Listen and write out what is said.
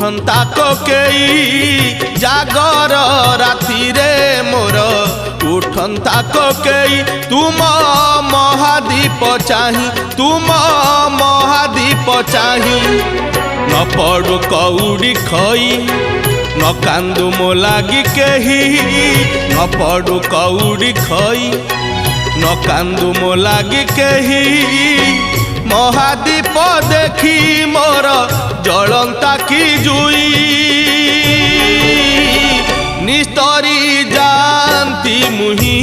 उठंता कोकेई जागर राति रे मोर उठंता कोकेई तुम महादीप चाही तुम महादीप चाही न पड़ू कौड़ी खई न कांदू मो लागी केही न पड़ू कौड़ी खई न कांदू मो लागी केही महादीप देखी मोर जलंता की जुई निस्तरी जानती मुही